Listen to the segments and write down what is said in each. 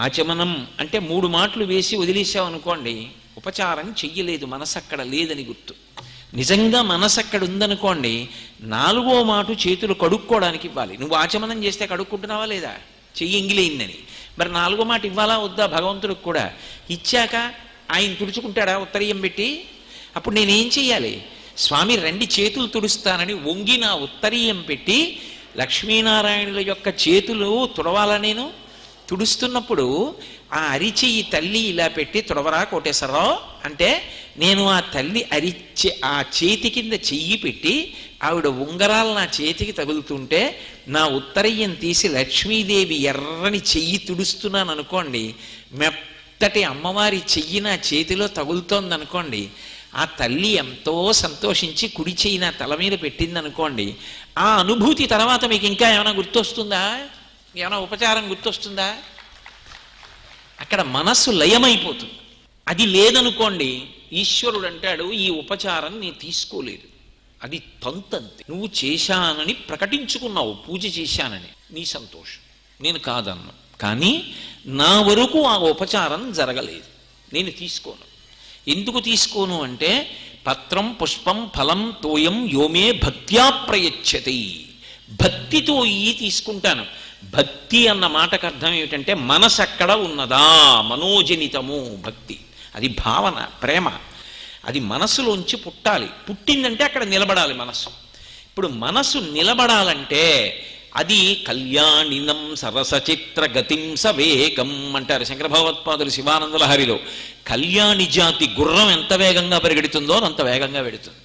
ఆచమనం అంటే 3 మాటలు వేసి వదిలేసావనుకోండి, ఉపచారం చెయ్యలేదు, మనసు అక్కడ లేదని గుర్తు. నిజంగా మనసు అక్కడ ఉందనుకోండి, 4వ మాట చేతులు కడుక్కోవడానికి ఇవ్వాలి. నువ్వు ఆచమనం చేస్తే కడుక్కుంటున్నావా లేదా? చెయ్యి ఎంగిలేయిందని. మరి 4వ మాట ఇవ్వాలా వద్దా? భగవంతుడికి కూడా ఇచ్చాక ఆయన తుడుచుకుంటాడా ఉత్తరీయం పెట్టి? అప్పుడు నేనేం చెయ్యాలి? స్వామి రండి చేతులు తుడుస్తానని వంగి నా ఉత్తరీయం పెట్టి లక్ష్మీనారాయణుల యొక్క చేతులు తుడవాలా? నేను తుడుస్తున్నప్పుడు ఆ అరిచెయ్యి తల్లి ఇలా పెట్టి తుడవరా కోటేశ్వరరావు అంటే, నేను ఆ తల్లి ఆ చేతి కింద చెయ్యి పెట్టి ఆవిడ ఉంగరాలు నా చేతికి తగులుతుంటే నా ఉత్తరీయం తీసి లక్ష్మీదేవి ఎర్రని చెయ్యి తుడుస్తున్నాను అనుకోండి, మెత్తటి అమ్మవారి చెయ్యి నా చేతిలో తగులుతోంది అనుకోండి, ఆ తల్లి ఎంతో సంతోషించి కుడి చెయ్యి నా తల మీద పెట్టింది అనుకోండి, ఆ అనుభూతి తర్వాత మీకు ఇంకా ఏమైనా గుర్తొస్తుందా? ఏమైనా ఉపచారం గుర్తొస్తుందా? అక్కడ మనస్సు లయమైపోతుంది. అది లేదనుకోండి, ఈశ్వరుడు అంటాడు ఈ ఉపచారం నేను తీసుకోలేదు, అది తంతంతే. నువ్వు చేశానని ప్రకటించుకున్నావు, పూజ చేశానని, నీ సంతోషం, నేను కాదన్నా. కానీ నా వరకు ఆ ఉపచారం జరగలేదు, నేను తీసుకోను. ఎందుకు తీసుకోను అంటే, పత్రం పుష్పం ఫలం తోయం యోమే భక్త్యా ప్రయచ్చతి, భక్తితో ఈ తీసుకుంటాను. భక్తి అన్న మాటకు అర్థం ఏమిటంటే మనసు అక్కడ ఉన్నదా, మనోజనితము భక్తి. అది భావన, ప్రేమ, అది మనసులోంచి పుట్టాలి. పుట్టిందంటే అక్కడ నిలబడాలి మనస్సు. ఇప్పుడు మనసు నిలబడాలంటే అది కళ్యాణినం సరసచిత్ర గతిం సవేగం అంటారు శంకర భగవత్పాదులు శివానంద లహరిలో. కళ్యాణి జాతి గుర్రం ఎంత వేగంగా పరిగెడుతుందో అంత వేగంగా వెడుతుంది.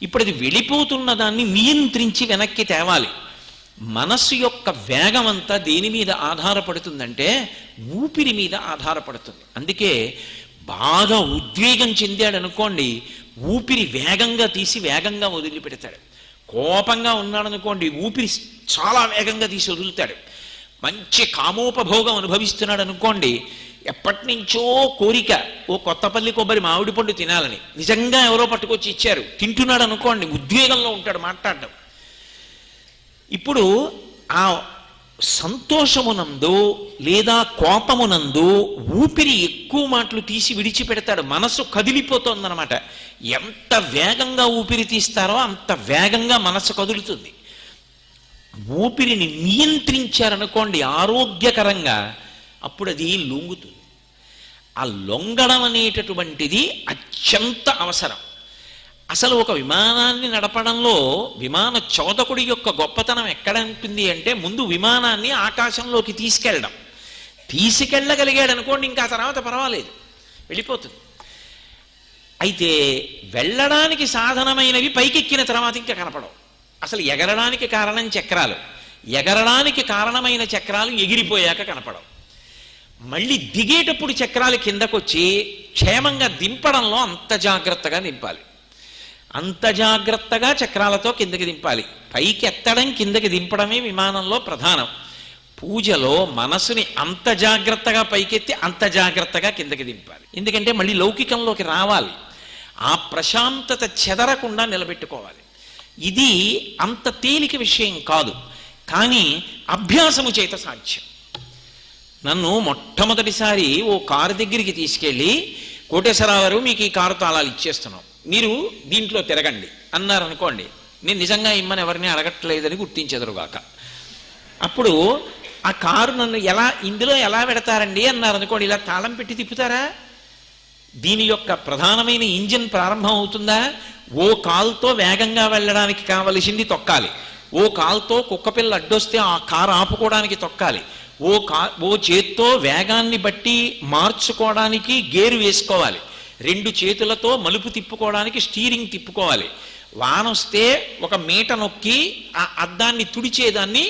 ఇప్పుడు అది వెళ్ళిపోతున్న దాన్ని నియంత్రించి వెనక్కి తేవాలి. మనస్సు యొక్క వేగం అంతా దేని మీద ఆధారపడుతుందంటే ఊపిరి మీద ఆధారపడుతుంది. అందుకే బాగా ఉద్వేగం చెందాడు అనుకోండి, ఊపిరి వేగంగా తీసి వేగంగా వదిలిపెడతాడు. కోపంగా ఉన్నాడనుకోండి, ఊపిరి చాలా వేగంగా తీసి వదులుతాడు. మంచి కామోపభోగం అనుభవిస్తున్నాడు అనుకోండి, ఎప్పటి నుంచో కోరిక ఓ కొత్తపల్లి కొబ్బరి మామిడి పండు తినాలని, నిజంగా ఎవరో పట్టుకొచ్చి ఇచ్చారు, తింటున్నాడు అనుకోండి, ఉద్వేగంలో ఉంటాడు మాట్లాడడం. ఇప్పుడు ఆ సంతోషమునందు లేదా కోపమునందు ఊపిరి ఎక్కువ మాటలు తీసి విడిచిపెడతాడు, మనసు కదిలిపోతుందన్నమాట. ఎంత వేగంగా ఊపిరి తీస్తారో అంత వేగంగా మనసు కదులుతుంది. ఊపిరిని నియంత్రించారనుకోండి ఆరోగ్యకరంగా, అప్పుడు అది లొంగుతుంది. ఆ లొంగడం అనేటటువంటిది అత్యంత అవసరం. అసలు ఒక విమానాన్ని నడపడంలో విమాన చోదకుడి యొక్క గొప్పతనం ఎక్కడ ఉంటుంది అంటే, ముందు విమానాన్ని ఆకాశంలోకి తీసుకెళ్ళగలిగాడు అనుకోండి, ఇంకా తర్వాత పర్వాలేదు, వెళ్ళిపోతుంది. అయితే వెళ్ళడానికి సాధనమైనవి పైకెక్కిన తర్వాత ఇంకా కనపడవు. అసలు ఎగరడానికి కారణం చక్రాలు, ఎగరడానికి కారణమైన చక్రాలు ఎగిరిపోయాక కనపడవు. మళ్ళీ దిగేటప్పుడు చక్రాలు కిందకొచ్చి క్షేమంగా దింపడంలో అంత జాగ్రత్తగా దింపాలి. అంత జాగ్రత్తగా చక్రాలతో కిందకి దింపాలి. పైకి ఎత్తడం కిందకి దింపడమే విమానంలో ప్రధానం. పూజలో మనసుని అంత జాగ్రత్తగా పైకెత్తి అంత జాగ్రత్తగా కిందకి దింపాలి. ఎందుకంటే మళ్ళీ లౌకికంలోకి రావాలి. ఆ ప్రశాంతత చెదరకుండా నిలబెట్టుకోవాలి. ఇది అంత తేలిక విషయం కాదు, కానీ అభ్యాసము చేత సాధ్యం. నన్ను మొట్టమొదటిసారి ఓ కారు దగ్గరికి తీసుకెళ్ళి, కోటేశ్వరరావు గారు మీకు ఈ కారు తాళాలు ఇచ్చేస్తున్నాం, మీరు దీంట్లో తిరగండి అన్నారనుకోండి, నేను నిజంగా ఇమ్మని ఎవరిని అడగట్లేదని గుర్తించెదరుగాక. అప్పుడు ఆ కారు నన్ను ఇందులో ఎలా పెడతారండి అన్నారనుకోండి, ఇలా తాళం పెట్టి తిప్పుతారా? దీని యొక్క ప్రధానమైన ఇంజిన్ ప్రారంభం అవుతుందా? ఓ కాలుతో వేగంగా వెళ్ళడానికి కావలసింది తొక్కాలి, ఓ కాలుతో కుక్కపిల్ల అడ్డొస్తే ఆ కారు ఆపుకోవడానికి తొక్కాలి, ఓ చేత్తో వేగాన్ని బట్టి మార్చుకోవడానికి గేరు వేసుకోవాలి, 2 చేతులతో మలుపు తిప్పుకోవడానికి స్టీరింగ్ తిప్పుకోవాలి, వానొస్తే ఒక మీట నొక్కి ఆ అద్దాన్ని తుడిచేదాన్ని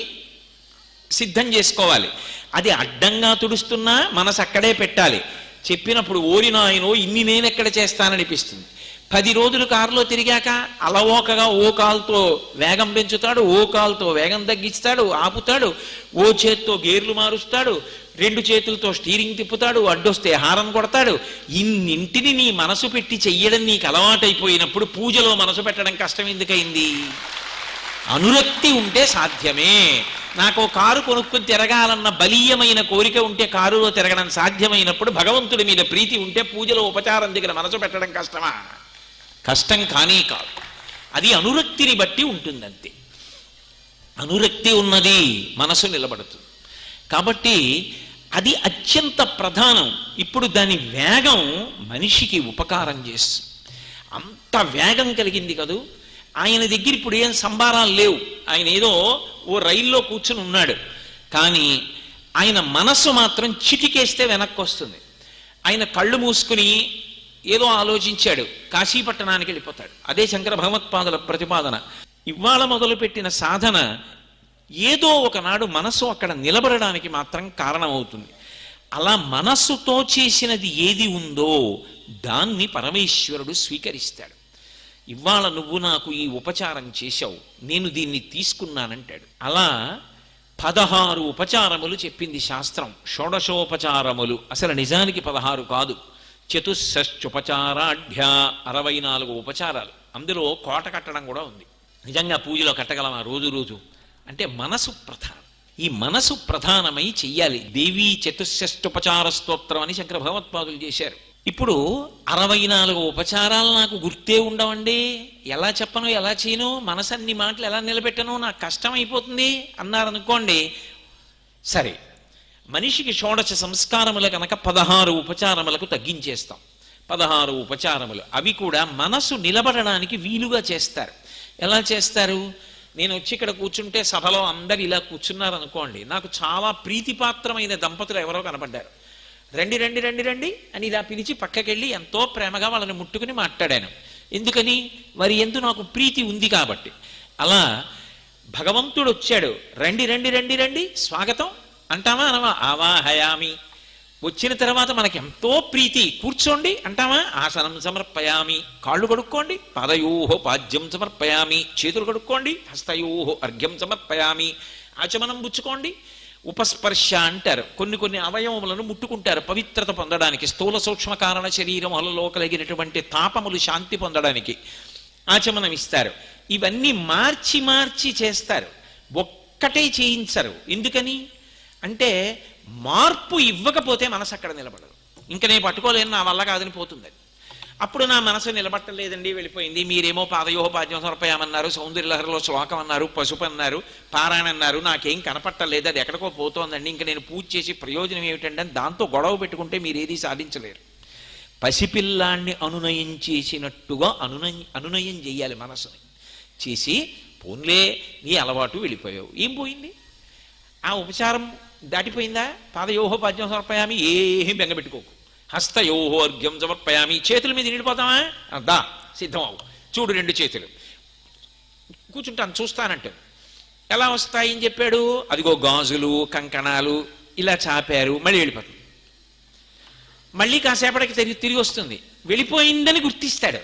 సిద్ధం చేసుకోవాలి. అది అడ్డంగా తుడుస్తున్నా మనసు అక్కడే పెట్టాలి. చెప్పినప్పుడు ఓరి నాయనో ఇన్ని నేనెక్కడ చేస్తాననిపిస్తుంది. 10 రోజులు కారులో తిరిగాక అలవోకగా ఓ కాలుతో వేగం పెంచుతాడు, ఓ కాలుతో వేగం తగ్గిస్తాడు, ఆపుతాడు, ఓ చేత్తో గేర్లు మారుస్తాడు, 2 చేతులతో స్టీరింగ్ తిప్పుతాడు, అడ్డొస్తే హారన్ కొడతాడు. ఇన్నింటిని నీ మనసు పెట్టి చెయ్యడం నీకు అలవాటైపోయినప్పుడు పూజలో మనసు పెట్టడం కష్టం ఎందుకయింది? అనురక్తి ఉంటే సాధ్యమే. నాకు కారు కొనుక్కుని తిరగాలన్న బలీయమైన కోరిక ఉంటే కారులో తిరగడం సాధ్యమైనప్పుడు భగవంతుడి మీద ప్రీతి ఉంటే పూజలో ఉపచారం దగ్గర మనసు పెట్టడం కష్టమా? కష్టం కానీ కాదు. అది అనురక్తిని బట్టి ఉంటుందంతే. అనురక్తి ఉన్నది మనసు నిలబడుతుంది. కాబట్టి అది అత్యంత ప్రధానం. ఇప్పుడు దాని వేగం మనిషికి ఉపకారం చేస్తుంది. అంత వేగం కలిగింది కదూ. ఆయన దగ్గర ఇప్పుడు ఏం సంబారాలు లేవు. ఆయన ఏదో ఓ రైల్లో కూర్చుని ఉన్నాడు. కానీ ఆయన మనస్సు మాత్రం చిటికేస్తే వెనక్కి వస్తుంది. ఆయన కళ్ళు మూసుకుని ఏదో ఆలోచించాడు, కాశీపట్టణానికి వెళ్ళిపోతాడు. అదే శంకర భగవత్పాదుల ప్రతిపాదన. ఇవాళ మొదలుపెట్టిన సాధన ఏదో ఒకనాడు మనస్సు అక్కడ నిలబడడానికి మాత్రం కారణమవుతుంది. అలా మనస్సుతో చేసినది ఏది ఉందో దాన్ని పరమేశ్వరుడు స్వీకరిస్తాడు. ఇవాళ నువ్వు నాకు ఈ ఉపచారం చేశావు, నేను దీన్ని తీసుకున్నానంటాడు. అలా 16 ఉపచారములు చెప్పింది శాస్త్రం. షోడశోపచారములు అసలు నిజానికి 16 కాదు. చతుషష్ట్యుపచారాఢ్య 64 ఉపచారాలు. అందులో కోట కట్టడం కూడా ఉంది. నిజంగా పూజలో కట్టగలమా రోజు? అంటే మనసు ప్రధానం. ఈ మనసు ప్రధానమై చెయ్యాలి. దేవీ చతుషష్ట్యుపచార స్తోత్రం అని శంకర భగవత్పాదులు చేశారు. ఇప్పుడు 64 ఉపచారాలు నాకు గుర్తే ఉండవండి, ఎలా చెప్పను, ఎలా చేయను, మనసు అన్ని మాటలు ఎలా నిలబెట్టను, నాకు కష్టం అయిపోతుంది అన్నారనుకోండి. సరే, మనిషికి షోడశ సంస్కారములు కనుక 16 ఉపచారములకు తగ్గించేస్తాం. 16 ఉపచారములు అవి కూడా మనసు నిలబడడానికి వీలుగా చేస్తారు. ఎలా చేస్తారు? నేను వచ్చి ఇక్కడ కూర్చుంటే సభలో అందరు ఇలా కూర్చున్నారనుకోండి, నాకు చాలా ప్రీతిపాత్రమైన దంపతులు ఎవరో కనపడ్డారు. రండి రండి రండి రండి అని ఇలా పిలిచి పక్కకెళ్ళి ఎంతో ప్రేమగా వాళ్ళని ముట్టుకుని మాట్లాడాను. ఎందుకని? వారి యందు నాకు ప్రీతి ఉంది కాబట్టి. అలా భగవంతుడు వచ్చాడు, రండి రండి రండి రండి స్వాగతం అంటామా అనమా? ఆవాహయామి. వచ్చిన తర్వాత మనకి ఎంతో ప్రీతి, కూర్చోండి అంటామా? ఆసనం సమర్పయామి. కాళ్ళు కడుక్కోండి. పాదయోహో పాద్యం సమర్పయామి. చేతులు కడుక్కోండి. హస్తయోహో అర్ఘ్యం సమర్పయామి. ఆచమనం పుచ్చుకోండి. ఉపస్పర్శ అంటారు. కొన్ని అవయవములను ముట్టుకుంటారు పవిత్రత పొందడానికి. స్థూల సూక్ష్మ కారణ శరీరములలో కలిగినటువంటి తాపములు శాంతి పొందడానికి ఆచమనం ఇస్తారు. ఇవన్నీ మార్చి మార్చి చేస్తారు, ఒక్కటే చేయించరు. ఎందుకని అంటే మార్పు ఇవ్వకపోతే మనసు అక్కడ నిలబడదు. ఇంక నేను పట్టుకోలేను, నా వల్ల కాదని పోతుంది. అప్పుడు నా మనసు నిలబట్టలేదండి, వెళ్ళిపోయింది. మీరేమో పాదయోహ పాద్యం సమర్పయామన్నారు, సౌందర్యలహరిలో శ్లోకం అన్నారు, పసుపు అన్నారు, పారాయణ అన్నారు, నాకేం కనపట్టలేదు, అది ఎక్కడికో పోతోందండి, ఇంక నేను పూజ చేసి ప్రయోజనం ఏమిటంటే దాంతో గొడవ పెట్టుకుంటే మీరేది సాధించలేరు. పసిపిల్లాన్ని అనునయం చేసినట్టుగా అనునయం చేయాలి మనసుని. చేసి పోన్లే నీ అలవాటు వెళ్ళిపోయావు, ఏం పోయింది? ఆ ఉపచారం దాటిపోయిందా? పాదయోహో పాద్యం సమర్పయామి, ఏం బెంగపెట్టుకోకు. హస్తయోహో అర్ఘ్యం సమర్పయామి. చేతుల మీద నిండిపోతామా? దా సిద్ధం అవు, చూడు 2 చేతులు. కూర్చుంటాను చూస్తానంటే ఎలా వస్తాయని చెప్పాడు? అదిగో గాజులు కంకణాలు ఇలా చాపారు, మళ్ళీ వెళ్ళిపోతుంది. మళ్ళీ కాసేపటికి తిరిగి వస్తుంది. వెళ్ళిపోయిందని గుర్తిస్తాడు.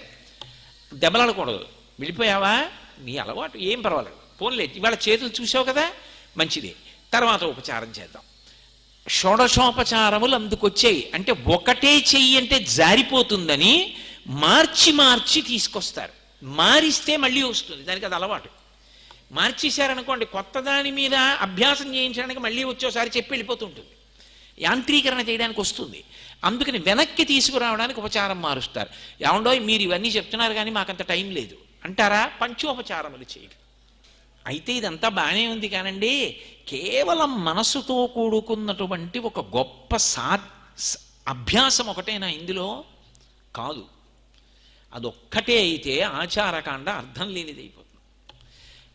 దెబ్బలాడకూడదు. వెళ్ళిపోయావా, నీ అలవాటు, ఏం పర్వాలేదు, పోన్లే ఇవాళ చేతులు చూసావు కదా, మంచిది, తర్వాత ఉపచారం చేద్దాం. షోడశోపచారములు అందుకొచ్చాయి. అంటే ఒకటే చెయ్యి అంటే జారిపోతుందని మార్చి మార్చి తీసుకొస్తారు. మారిస్తే మళ్ళీ వస్తుంది, దానికి అది అలవాటు. మార్చేశారనుకోండి, కొత్త దాని మీద అభ్యాసం చేయించడానికి మళ్ళీ వచ్చేసారి చెప్పి వెళ్ళిపోతుంటుంది, యాంత్రీకరణ చేయడానికి వస్తుంది. అందుకని వెనక్కి తీసుకురావడానికి ఉపచారం మారుస్తారు. ఏమండో మీరు ఇవన్నీ చెప్తున్నారు కానీ మాకంత టైం లేదు అంటారా? పంచోపచారములు చేయరు. అయితే ఇదంతా బాగానే ఉంది కానండి, కేవలం మనసుతో కూడుకున్నటువంటి ఒక గొప్ప అభ్యాసం ఒకటేనా ఇందులో? కాదు. అదొక్కటే అయితే ఆచారకాండ అర్థం లేనిదైపోతుంది.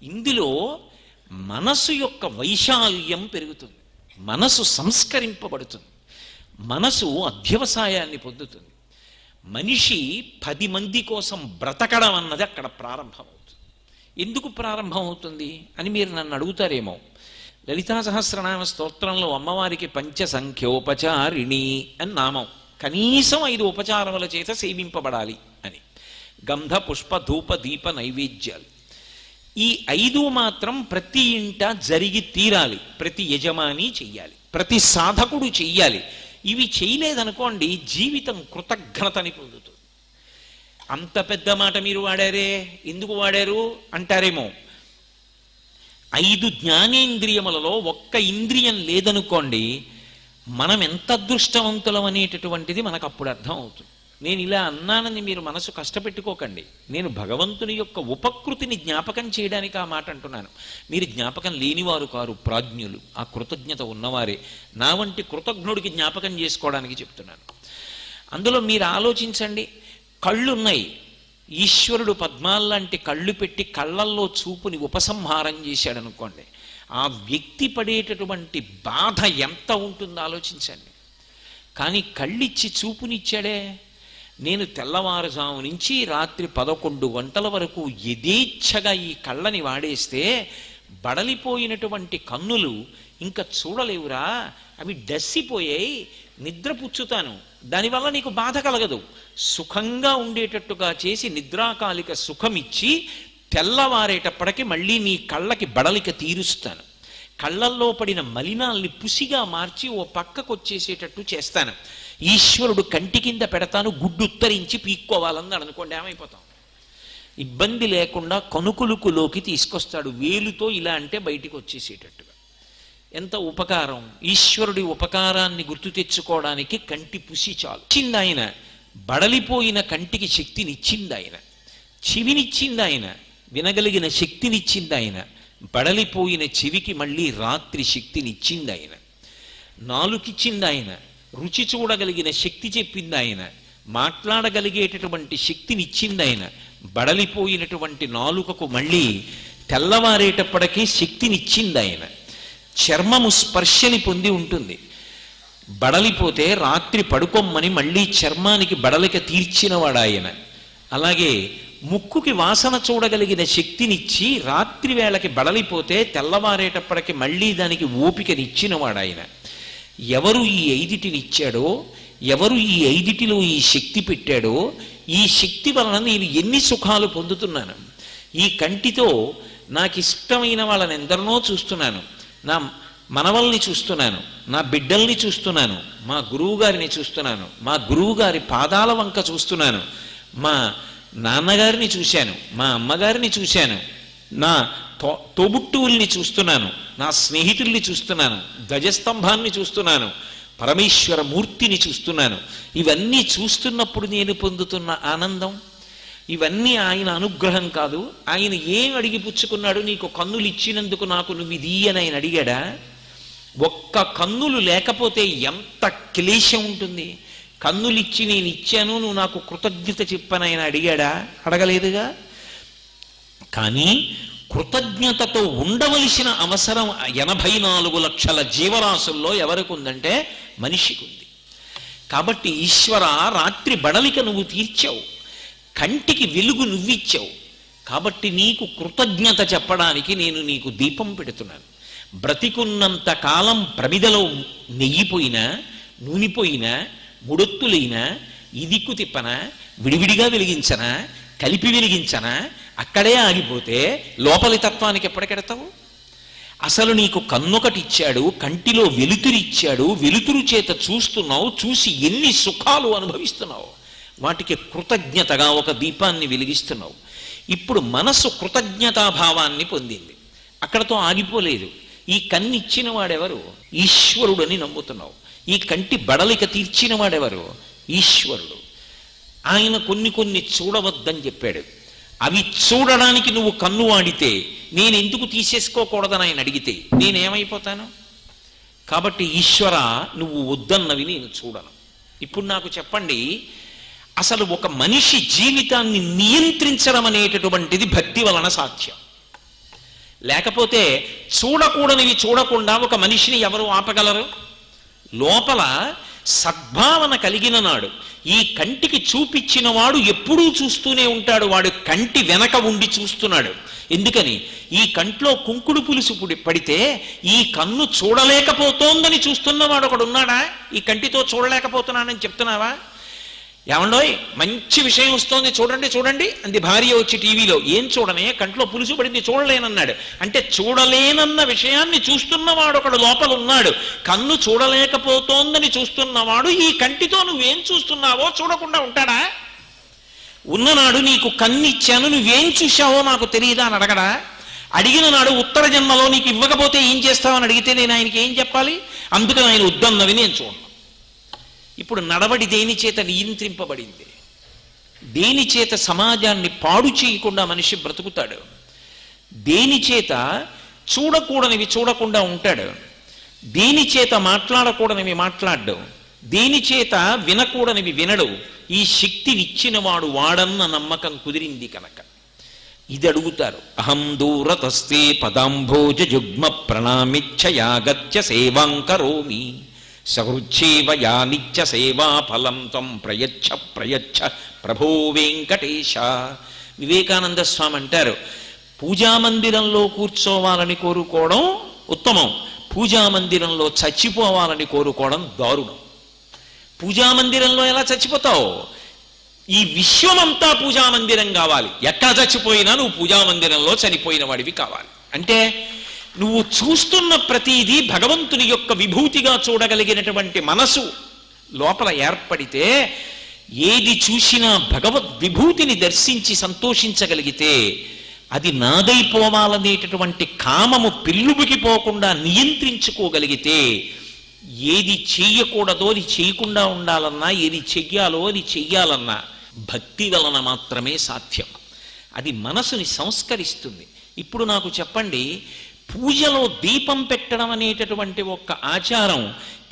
ఇందులో మనసు యొక్క వైశాల్యం పెరుగుతుంది, మనసు సంస్కరింపబడుతుంది, మనసు అధ్యవసాయాన్ని పొందుతుంది. మనిషి 10 మంది కోసం బ్రతకడం అన్నది అక్కడ ప్రారంభమవుతుంది. ఎందుకు ప్రారంభం అవుతుంది అని మీరు నన్ను అడుగుతారేమో. లలితా సహస్రనామ స్తోత్రంలో అమ్మవారికి పంచసంఖ్యోపచారిణి అని నామం. కనీసం 5 ఉపచారముల చేత సేవింపబడాలి అని. గంధ పుష్ప ధూప దీప నైవేద్యాలు, ఈ 5 మాత్రం ప్రతి ఇంట జరిగి తీరాలి. ప్రతి యజమాని చెయ్యాలి, ప్రతి సాధకుడు చెయ్యాలి. ఇవి చేయలేదనుకోండి జీవితం కృతజ్ఞతని పొందుతుంది. అంత పెద్ద మాట మీరు వాడారే, ఎందుకు వాడారు అంటారేమో. 5 జ్ఞానేంద్రియములలో ఒక్క ఇంద్రియం లేదనుకోండి, మనం ఎంత అదృష్టవంతులం అనేటటువంటిది మనకు అప్పుడు అర్థం అవుతుంది. నేను ఇలా అన్నానని మీరు మనసు కష్టపెట్టుకోకండి. నేను భగవంతుని యొక్క ఉపకృతిని జ్ఞాపకం చేయడానికి ఆ మాట అంటున్నాను. మీరు జ్ఞాపకం లేనివారు కారు, ప్రాజ్ఞులు, ఆ కృతజ్ఞత ఉన్నవారే. నా వంటి కృతజ్ఞుడికి జ్ఞాపకం చేసుకోవడానికి చెప్తున్నాను. అందులో మీరు ఆలోచించండి, కళ్ళున్నాయి, ఈశ్వరుడు పద్మాల్లాంటి కళ్ళు పెట్టి కళ్ళల్లో చూపుని ఉపసంహారం చేశాడు అనుకోండి, ఆ వ్యక్తి పడేటటువంటి బాధ ఎంత ఉంటుందో ఆలోచించండి. కానీ కళ్ళిచ్చి చూపునిచ్చాడే. నేను తెల్లవారుజాము నుంచి రాత్రి 11 గంటల వరకు యథేచ్ఛగా ఈ కళ్ళని వాడేస్తే బడలిపోయినటువంటి కన్నులు ఇంకా చూడలేవురా, అవి డస్సిపోయాయి, నిద్రపుచ్చుతాను, దానివల్ల నీకు బాధ కలగదు. సుఖంగా ఉండేటట్టుగా చేసి నిద్రాకాలిక సుఖమిచ్చి తెల్లవారేటప్పటికి మళ్ళీ నీ కళ్ళకి బడలిక తీరుస్తాను. కళ్ళల్లో పడిన మలినాల్ని పుసిగా మార్చి ఓ పక్కకు వచ్చేసేటట్టు చేస్తాను. ఈశ్వరుడు కంటి కింద పెడతాను, గుడ్డు ఉత్తరించి పీక్కోవాలన్నాడు అనుకోండి, ఏమైపోతాం? ఇబ్బంది లేకుండా కనుకులుకులోకి తీసుకొస్తాడు. వేలుతో ఇలా అంటే బయటికి వచ్చేసేటట్టుగా. ఎంత ఉపకారం! ఈశ్వరుడి ఉపకారాన్ని గుర్తు తెచ్చుకోవడానికి కంటి పుసి చాలు. ఇచ్చింది ఆయన, బడలిపోయిన కంటికి శక్తినిచ్చింది ఆయన, చెవినిచ్చింది ఆయన, వినగలిగిన శక్తినిచ్చింది ఆయన, బడలిపోయిన చెవికి మళ్ళీ రాత్రి శక్తినిచ్చింది ఆయన, నాలుకిచ్చింది ఆయన, రుచి చూడగలిగిన శక్తి చెప్పింది ఆయన, మాట్లాడగలిగేటటువంటి శక్తినిచ్చింది ఆయన, బడలిపోయినటువంటి నాలుకకు మళ్ళీ తెల్లవారేటప్పటికీ శక్తినిచ్చింది ఆయన, చర్మము స్పర్శని పొంది ఉంటుంది, బడలిపోతే రాత్రి పడుకోమ్మని మళ్ళీ చర్మానికి బడలిక తీర్చినవాడు ఆయన. అలాగే ముక్కుకి వాసన చూడగలిగిన శక్తినిచ్చి రాత్రి వేళకి బడలిపోతే తెల్లవారేటప్పటికి మళ్ళీ దానికి ఓపికనిచ్చినవాడు ఆయన. ఎవరు ఈ 5టినిచ్చాడో, ఎవరు ఈ 5టిలో ఈ శక్తి పెట్టాడో, ఈ శక్తి వలన నేను ఎన్ని సుఖాలు పొందుతున్నాను. ఈ కంటితో నాకు ఇష్టమైన వాళ్ళని ఎందరినో చూస్తున్నాను, నా మనవల్ని చూస్తున్నాను, నా బిడ్డల్ని చూస్తున్నాను, మా గురువు గారిని చూస్తున్నాను, మా గురువు గారి పాదాల వంక చూస్తున్నాను, మా నాన్నగారిని చూశాను, మా అమ్మగారిని చూశాను, నా తోబుట్టువుల్ని చూస్తున్నాను, నా స్నేహితుల్ని చూస్తున్నాను, ధ్వజస్తంభాన్ని చూస్తున్నాను, పరమేశ్వర మూర్తిని చూస్తున్నాను. ఇవన్నీ చూస్తున్నప్పుడు నేను పొందుతున్న ఆనందం, ఇవన్నీ ఆయన అనుగ్రహం కాదు. ఆయన ఏం అడిగి పుచ్చుకున్నాడు? నీకు కన్నులు ఇచ్చినందుకు నాకు నువ్వు ఇది అని ఆయన అడిగాడా? ఒక్క కన్నులు లేకపోతే ఎంత క్లేశం ఉంటుంది. కన్నులిచ్చి నేను ఇచ్చాను, నువ్వు నాకు కృతజ్ఞత చెప్పని ఆయన అడిగాడా? అడగలేదుగా. కానీ కృతజ్ఞతతో ఉండవలసిన అవసరం 84 లక్షల జీవరాశుల్లో ఎవరికి ఉందంటే మనిషికి ఉంది. కాబట్టి ఈశ్వర, రాత్రి బడలిక నువ్వు తీర్చావు, కంటికి వెలుగు నువ్విచ్చావు, కాబట్టి నీకు కృతజ్ఞత చెప్పడానికి నేను నీకు దీపం పెడుతున్నాను. బ్రతికున్నంత కాలం ప్రమిదలో నెయ్యిపోయినా, నూనెపోయినా, ముడొత్తులైనా, ఇదిక్కు తిప్పనా, విడివిడిగా వెలిగించనా, కలిపి వెలిగించనా, అక్కడే ఆగిపోతే లోపలి తత్వానికి ఎప్పటికెడతావు? అసలు నీకు కన్నొకటిచ్చాడు, కంటిలో వెలుతురిచ్చాడు, వెలుతురు చేత చూస్తున్నావు, చూసి ఎన్ని సుఖాలు అనుభవిస్తున్నావు. వాటికి కృతజ్ఞతగా ఒక దీపాన్ని వెలిగిస్తున్నావు. ఇప్పుడు మనసు కృతజ్ఞతాభావాన్ని పొందింది, అక్కడతో ఆగిపోలేదు. ఈ కన్నిచ్చిన వాడెవరు? ఈశ్వరుడని నమ్ముతున్నావు. ఈ కంటి బడలిక తీర్చిన వాడెవరు? ఈశ్వరుడు. ఆయన కొన్ని చూడవద్దని చెప్పాడు. అవి చూడడానికి నువ్వు కన్ను వాడితే నేను ఎందుకు తీసేసుకోకూడదని ఆయన అడిగితే నేనేమైపోతాను? కాబట్టి ఈశ్వర, నువ్వు వద్దన్నవి నేను చూడను. ఇప్పుడు నాకు చెప్పండి, అసలు ఒక మనిషి జీవితాన్ని నియంత్రించడం అనేటటువంటిది భక్తి వలన సాధ్యం. లేకపోతే చూడకూడనివి చూడకుండా ఒక మనిషిని ఎవరు ఆపగలరు? లోపల సద్భావన కలిగిన నాడు ఈ కంటికి చూపించిన వాడు ఎప్పుడూ చూస్తూనే ఉంటాడు. వాడు కంటి వెనక ఉండి చూస్తున్నాడు. ఎందుకని? ఈ కంట్లో కుంకుడు పులుసు పడితే ఈ కన్ను చూడలేకపోతోందని చూస్తున్నవాడు ఒకడు ఉన్నాడా? ఈ కంటితో చూడలేకపోతున్నానని చెప్తున్నావా? ఏమండోయ్, మంచి విషయం వస్తోంది, చూడండి చూడండి అంది భార్య వచ్చి టీవీలో. ఏం చూడనే? కంట్లో పులుసు పడింది, చూడలేనన్నాడు. అంటే చూడలేనన్న విషయాన్ని చూస్తున్నవాడు ఒకడు లోపల ఉన్నాడు. కన్ను చూడలేకపోతోందని చూస్తున్నవాడు ఈ కంటితో నువ్వేం చూస్తున్నావో చూడకుండా ఉంటాడా? ఉన్ననాడు నీకు కన్ను ఇచ్చాను, నువ్వేం చూశావో నాకు తెలియదా అని అడగడా? అడిగిన నాడు ఉత్తర జన్మలో నీకు ఇవ్వకపోతే ఏం చేస్తావని అడిగితే నేను ఆయనకి ఏం చెప్పాలి? అందుకని ఆయన వద్దన్నవి నేను చూడను. ఇప్పుడు నడవడి దేని చేత నియంత్రింపబడింది? దేని చేత సమాజాన్ని పాడు చేయకుండా మనిషి బ్రతుకుతాడు? దేని చేత చూడకూడనివి చూడకుండా ఉంటాడు? దేని చేత మాట్లాడకూడనివి మాట్లాడ్డు? దేని చేత వినకూడనివి వినడు? ఈ శక్తినిచ్చిన వాడు వాడన్న నమ్మకం కుదిరింది కనుక ఇది అడుగుతారు. అహం దూరతస్తే పదాంభోజ జుగ్మ ప్రణామిచ్చయాగత్య సేవాం కరోమి సహృచ్ఛేవయా నిత్య సేవా ఫలం త్వం ప్రయచ్ఛ ప్రయచ్ఛ ప్రభో వెంకటేశ. వివేకానంద స్వామి అంటారు, పూజామందిరంలో కూర్చోవాలని కోరుకోవడం ఉత్తమం, పూజామందిరంలో చచ్చిపోవాలని కోరుకోవడం దారుణం. పూజామందిరంలో ఎలా చచ్చిపోతావు? ఈ విశ్వమంతా పూజామందిరం కావాలి. ఎక్కడ చచ్చిపోయినా నువ్వు పూజామందిరంలో చనిపోయిన వాడివి కావాలి. అంటే నువ్వు చూస్తున్న ప్రతీదీ భగవంతుని యొక్క విభూతిగా చూడగలిగినటువంటి మనసు లోపల ఏర్పడితే, ఏది చూసినా భగవద్ విభూతిని దర్శించి సంతోషించగలిగితే, అది నాదైపోవాలనేటటువంటి కామము పిల్లుబుకి పోకుండా నియంత్రించుకోగలిగితే, ఏది చెయ్యకూడదో అది చేయకుండా ఉండాలన్నా, ఏది చెయ్యాలో అది చెయ్యాలన్నా భక్తి వలన మాత్రమే సాధ్యం. అది మనసుని సంస్కరిస్తుంది. ఇప్పుడు నాకు చెప్పండి, పూజలో దీపం పెట్టడం అనేటటువంటి ఒక్క ఆచారం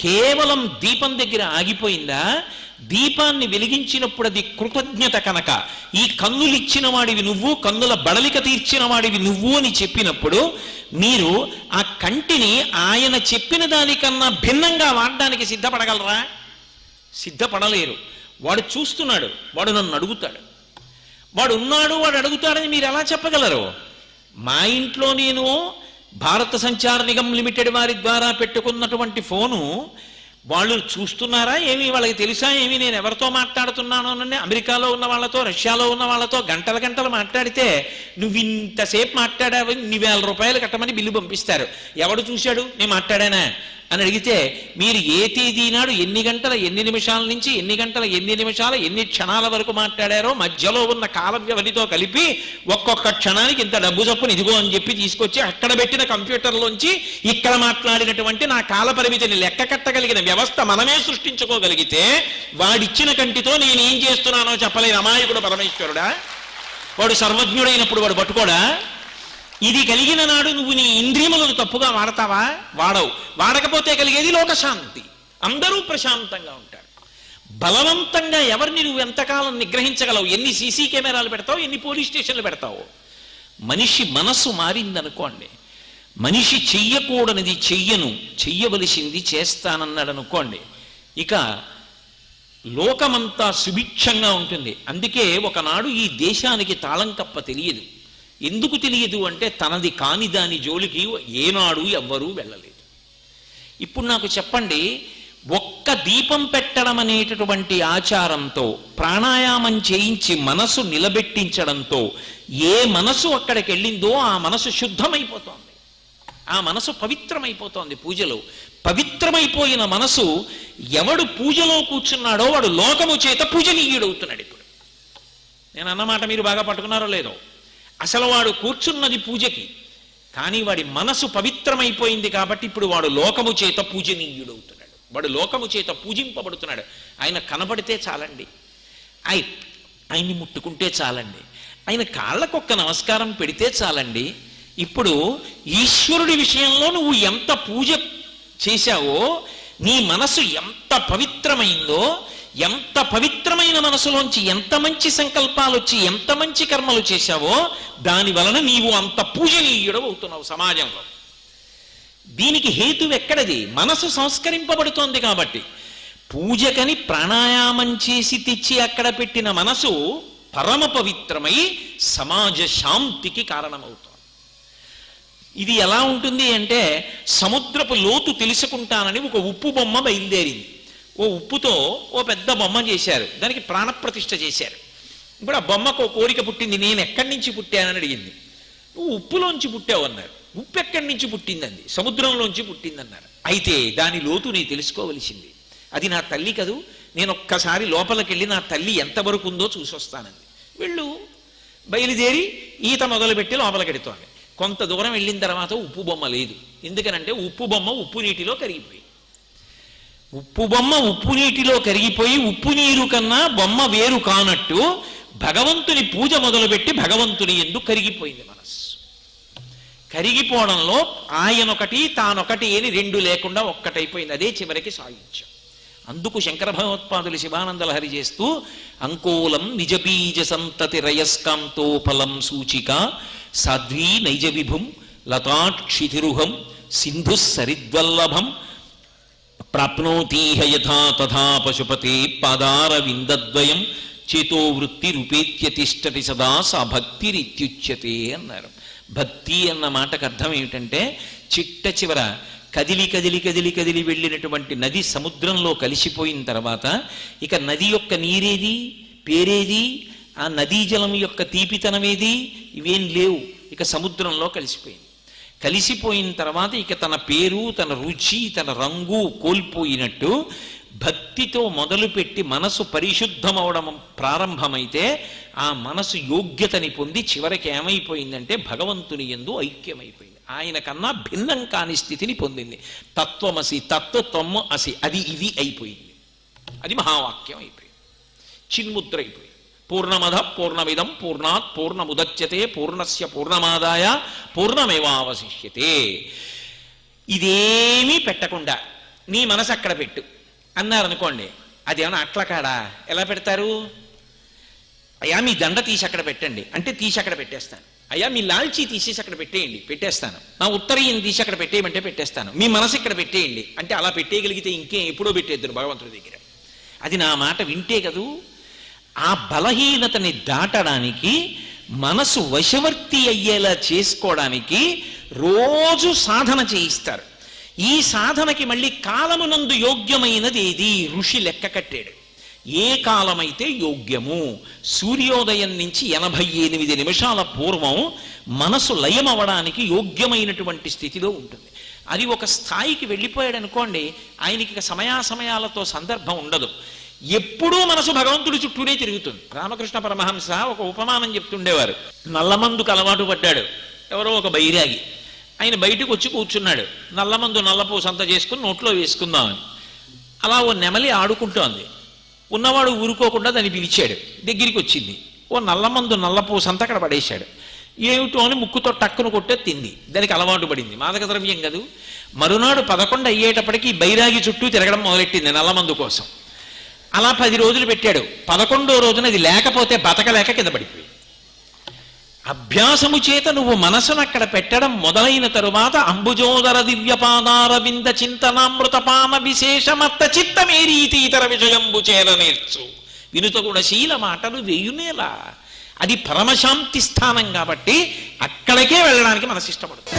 కేవలం దీపం దగ్గర ఆగిపోయిందా? దీపాన్ని వెలిగించినప్పుడు అది కృతజ్ఞత కనుక, ఈ కన్నులు ఇచ్చిన వాడివి నువ్వు, కన్నుల బడలిక తీర్చిన వాడివి నువ్వు అని చెప్పినప్పుడు మీరు ఆ కంటిని ఆయన చెప్పిన దానికన్నా భిన్నంగా వాడడానికి సిద్ధపడగలరా? సిద్ధపడలేరు. వాడు చూస్తున్నాడు, వాడు నన్ను అడుగుతాడు, వాడు ఉన్నాడు, వాడు అడుగుతాడని మీరు ఎలా చెప్పగలరు? మా ఇంట్లో నేను భారత సంచార నిగమ్ లిమిటెడ్ వారి ద్వారా పెట్టుకున్నటువంటి ఫోను వాళ్ళు చూస్తున్నారా ఏమి? వాళ్ళకి తెలుసా ఏమి నేను ఎవరితో మాట్లాడుతున్నాను అని? అమెరికాలో ఉన్న వాళ్ళతో, రష్యాలో ఉన్న వాళ్ళతో గంటల గంటలు మాట్లాడితే నువ్వు ఇంతసేపు మాట్లాడావు, 1,000 రూపాయలు కట్టమని బిల్లు పంపిస్తారు. ఎవడు చూశాడు నేను మాట్లాడానా అని అడిగితే, మీరు ఏ తేదీ నాడు ఎన్ని గంటల ఎన్ని నిమిషాల నుంచి ఎన్ని గంటల ఎన్ని నిమిషాల ఎన్ని క్షణాల వరకు మాట్లాడారో మధ్యలో ఉన్న కాల వ్యవధితో కలిపి ఒక్కొక్క క్షణానికి ఇంత డబ్బు చొప్పున ఇదిగో అని చెప్పి తీసుకొచ్చి అక్కడ పెట్టిన కంప్యూటర్లోంచి ఇక్కడ మాట్లాడినటువంటి నా కాల పరిమితిని లెక్క కట్టగలిగిన వ్యవస్థ మనమే సృష్టించుకోగలిగితే, వాడిచ్చిన కంటితో నేనేం చేస్తున్నానో చెప్పలేని అమాయకుడు పరమేశ్వరుడా? వాడు సర్వజ్ఞుడైనప్పుడు వాడు పట్టుకోడా? ఇది కలిగిన నాడు నువ్వు నీ ఇంద్రియములను తప్పుగా వాడతావా? వాడవు. వాడకపోతే కలిగేది లోకశాంతి, అందరూ ప్రశాంతంగా ఉంటారు. బలవంతంగా ఎవరిని నువ్వు ఎంతకాలం నిగ్రహించగలవు? ఎన్ని సీసీ కెమెరాలు పెడతావు, ఎన్ని పోలీస్ స్టేషన్లు పెడతావు? మనిషి మనస్సు మారిందనుకోండి, మనిషి చెయ్యకూడనిది చెయ్యను, చెయ్యవలసింది చేస్తానన్నాడు అనుకోండి, ఇక లోకమంతా సుభిక్షంగా ఉంటుంది. అందుకే ఒకనాడు ఈ దేశానికి తాళం కప్ప తెలియదు. ఎందుకు తెలియదు అంటే, తనది కాని దాని జోలికి ఏనాడు ఎవ్వరూ వెళ్ళలేదు. ఇప్పుడు నాకు చెప్పండి, ఒక్క దీపం పెట్టడం అనేటటువంటి ఆచారంతో, ప్రాణాయామం చేయించి మనసు నిలబెట్టించడంతో ఏ మనసు అక్కడికి వెళ్ళిందో ఆ మనసు శుద్ధమైపోతోంది, ఆ మనసు పవిత్రమైపోతోంది. పూజలో పవిత్రమైపోయిన మనసు ఎవడు పూజలో కూర్చున్నాడో వాడు లోకము చేత పూజనీయుడవుతున్నాడు. ఇప్పుడు నేను అన్నమాట మీరు బాగా పట్టుకున్నారో లేదో? అసలు వాడు కూర్చున్నది పూజకి, కానీ వాడి మనసు పవిత్రమైపోయింది కాబట్టి ఇప్పుడు వాడు లోకము చేత పూజనీయుడవుతున్నాడు, వాడు లోకము చేత పూజింపబడుతున్నాడు. ఆయన కనబడితే చాలండి, ఆయన్ని ముట్టుకుంటే చాలండి, ఆయన కాళ్ళకొక్క నమస్కారం పెడితే చాలండి. ఇప్పుడు ఈశ్వరుడి విషయంలో నువ్వు ఎంత పూజ చేశావో, నీ మనసు ఎంత పవిత్రమైందో, ఎంత పవిత్రమైన మనసులోంచి ఎంత మంచి సంకల్పాలు వచ్చి ఎంత మంచి కర్మలు చేశావో, దాని వలన నీవు అంత పూజనీయుడు అవుతున్నావు సమాజంలో. దీనికి హేతువు ఎక్కడది? మనసు సంస్కరింపబడుతోంది కాబట్టి. పూజకని ప్రాణాయామం చేసి తెచ్చి అక్కడ పెట్టిన మనసు పరమ పవిత్రమై సమాజ శాంతికి కారణమవుతోంది. ఇది ఎలా ఉంటుంది అంటే, సముద్రపు లోతు తెలుసుకుంటానని ఒక ఉప్పు బొమ్మ బయలుదేరింది. ఓ ఉప్పుతో ఓ పెద్ద బొమ్మ చేశారు, దానికి ప్రాణప్రతిష్ఠ చేశారు. ఇప్పుడు ఆ బొమ్మకు ఓ కోరిక పుట్టింది, నేను ఎక్కడి నుంచి పుట్టానని అడిగింది. నువ్వు ఉప్పులోంచి పుట్టావు అన్నారు. ఉప్పు ఎక్కడి నుంచి పుట్టిందండి? సముద్రంలోంచి పుట్టిందన్నారు. అయితే దాని లోతు నేను తెలుసుకోవలసింది. అది నా తల్లి కదూ, నేను ఒక్కసారి లోపలికి వెళ్ళి నా తల్లి ఎంతవరకు ఉందో చూసొస్తానంది. వీళ్ళు బయలుదేరి ఈత మొదలుపెట్టి లోపలికి వెడుతోంది. కొంత దూరం వెళ్ళిన తర్వాత ఉప్పు బొమ్మ లేదు. ఎందుకనంటే ఉప్పు బొమ్మ ఉప్పు నీటిలో కరిగిపోయి, ఉప్పు బొమ్మ ఉప్పు నీటిలో కరిగిపోయి ఉప్పు నీరు కన్నా బొమ్మ వేరు కానట్టు భగవంతుని పూజ మొదలుపెట్టి భగవంతుని యందు కరిగిపోయింది మనస్సు. కరిగిపోవడంలో ఆయనొకటి తానొకటి అని రెండు లేకుండా ఒక్కటైపోయింది. అదే చివరికి సాయుధ్యం. అందుకు శంకర భగవత్పాదులు శివానందలహరి చేస్తూ అంకోలం నిజబీజ సంతతి రయస్కాంతోఫలం సూచిక సాధ్వీ నైజ విభుం లతాక్షితిరుహం సింధు సరిద్వల్లభం ప్రాప్నోతీహ యథా తథా పశుపతే పాదార విందద్వయం చేతో వృత్తి రూపేత్య తిష్టటి సదా సా భక్తిరిత్యుచ్యతే అన్నారు. భక్తి అన్న మాటకు అర్థం ఏమిటంటే చిట్ట చివర కదిలి కదిలి కదిలి కదిలి వెళ్ళినటువంటి నది సముద్రంలో కలిసిపోయిన తర్వాత ఇక నది యొక్క నీరేది, పేరేది, ఆ నదీ జలం యొక్క తీపితనమేది, ఇవేం లేవు. ఇక సముద్రంలో కలిసిపోయింది. కలిసిపోయిన తర్వాత ఇక తన పేరు, తన రుచి, తన రంగు కోల్పోయినట్టు భక్తితో మొదలుపెట్టి మనసు పరిశుద్ధమవడం ప్రారంభమైతే ఆ మనసు యోగ్యతని పొంది చివరికి ఏమైపోయిందంటే భగవంతుని యందు ఐక్యమైపోయింది. ఆయన కన్నా భిన్నం కాని స్థితిని పొందింది. తత్వమసి, తత్వము అసి, అది ఇది అయిపోయింది. అది మహావాక్యం అయిపోయింది, చిన్ముద్ర అయిపోయింది. పూర్ణమద పూర్ణమిదం పూర్ణాత్ పూర్ణముదచ్యతే పూర్ణస్య పూర్ణమాదాయ పూర్ణమేవావశిష్యతే. ఇదేమీ పెట్టకుండా నీ మనసు అక్కడ పెట్టు అన్నారనుకోండి, అదేమన్నా అట్ల కాడా? ఎలా పెడతారు? అయ్యా మీ దండ తీసి అక్కడ పెట్టండి అంటే తీసి అక్కడ పెట్టేస్తాను. అయ్యా మీ లాల్చీ తీసేసి అక్కడ పెట్టేయండి, పెట్టేస్తాను. నా ఉత్తరీయం తీసి అక్కడ పెట్టేయమంటే పెట్టేస్తాను. మీ మనసు ఇక్కడ పెట్టేయండి అంటే అలా పెట్టేయగలిగితే ఇంకేం ఎప్పుడో పెట్టేద్దరు భగవంతుడి దగ్గర. అది నా మాట వింటే కదూ. ఆ బలహీనతని దాటడానికి, మనసు వశవర్తి అయ్యేలా చేసుకోవడానికి రోజు సాధన చేయిస్తారు. ఈ సాధనకి మళ్ళీ కాలమునందు యోగ్యమైనది ఏది? ఋషి లెక్క కట్టాడు. ఏ కాలమైతే యోగ్యము, సూర్యోదయం నుంచి 88 నిమిషాల పూర్వం మనసు లయమవడానికి యోగ్యమైనటువంటి స్థితిలో ఉంటుంది. అది ఒక స్థాయికి వెళ్ళిపోయాడు అనుకోండి, ఆయనకి సమయాసమయాలతో సందర్భం ఉండదు. ఎప్పుడూ మనసు భగవంతుడి చుట్టూనే తిరుగుతుంది. రామకృష్ణ పరమహంస ఒక ఉపమానం చెప్తుండేవారు. నల్లమందుకు అలవాటు పడ్డాడు ఎవరో ఒక బైరాగి. ఆయన బయటకు వచ్చి కూర్చున్నాడు. నల్లమందు నల్లపూసంత చేసుకుని నోట్లో వేసుకుందామని. అలా ఓ నెమలి ఆడుకుంటోంది. ఉన్నవాడు ఊరుకోకుండా దాన్ని పిలిచాడు. దగ్గరికి వచ్చింది. ఓ నల్లమందు నల్లపూసంతా అక్కడ పడేశాడు. ఏమిటో అని ముక్కుతో టక్కును కొట్టే తింది. దానికి అలవాటు పడింది. మాదక ద్రవ్యం కదూ. మరునాడు 11 అయ్యేటప్పటికి బైరాగి చుట్టూ తిరగడం మొదలెట్టింది నల్లమందు కోసం. అలా 10 రోజులు పెట్టాడు. 11వ రోజున అది లేకపోతే బతకలేక కింద పడిపోయి. అభ్యాసము చేత నువ్వు మనసును అక్కడ పెట్టడం మొదలైన తరువాత అంబుజోదర దివ్యపాదార వింద చింతనామృతపాన విశేషమత్త చిత్తమే రీతి ఇతర విషయంబు చేర నేర్చు వినుత గుణశీల మాటలు వేయునేలా. అది పరమశాంతి స్థానం కాబట్టి అక్కడికే వెళ్ళడానికి మనసు ఇష్టపడుతుంది.